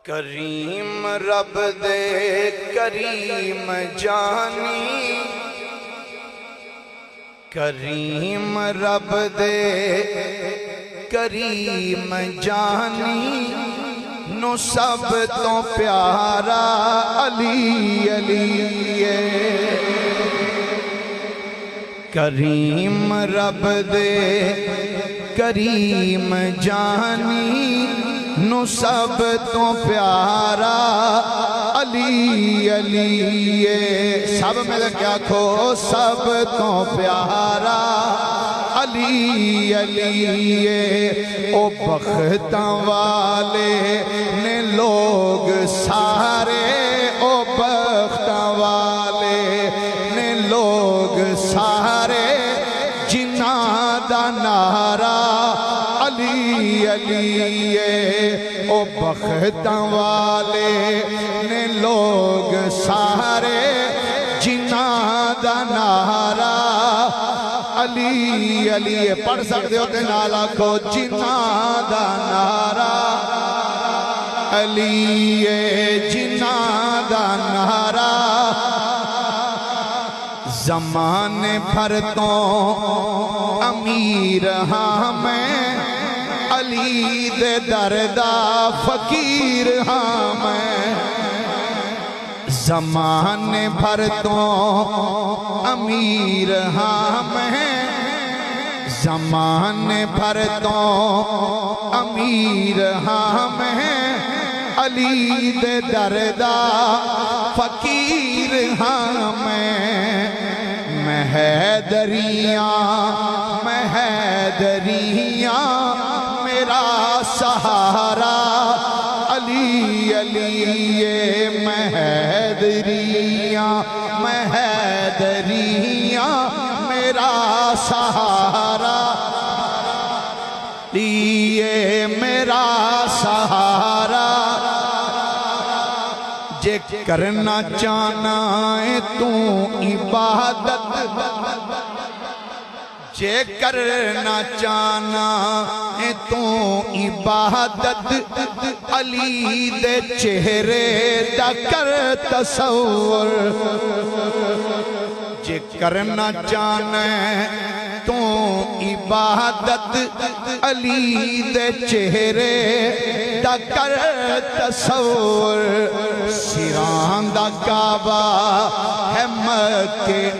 کریم رب دے کریم جانی، کریم رب دے کریم جانی، نو سب تو پیارا علی علی ہے۔ کریم رب دے کریم جانی، نو سب تو پیارا علی علی ہے۔ سب مل کے آکھو سب تو پیارا علی علی ہے۔ او بختاں والے نے لوگ سارے، او بختاں والے نے لوگ سارے، جنہاں دا نعرہ علی علی ہے۔ او بختاں والے نے لوگ سارے، جنہاں دا نعرہ علی علی ہے۔ پڑھ سکتے ہو تے نال آکھو جنہاں دا نعرہ علی ہے، جنہاں دا نعرہ۔ زمانے بھر تو امیر ہاں میں، علی دے دردا فقیر ہاں میں۔ زمانے بھر تو امیر ہاں میں، زمانے بھر تو امیر ہاں میں، علی دے دردا فقیر ہاں میں۔ میں حیدریاں میں حیدریاں، میرا سہارا علی علی ہے۔ میں حیدریاں میں حیدریاں، میرا سہارا علی ہے، میرا سہارا۔ جے کرنا چاہنا ہے تو عبادت، جے کرنا چاہنا ہے تو عبادت، علی دے چہرے دا کر تصور۔ جے کرنا چاہنا ہے تو عبادت، علی دے چہرے دا کر تصور۔ سیران دا کعبہ ہے مکے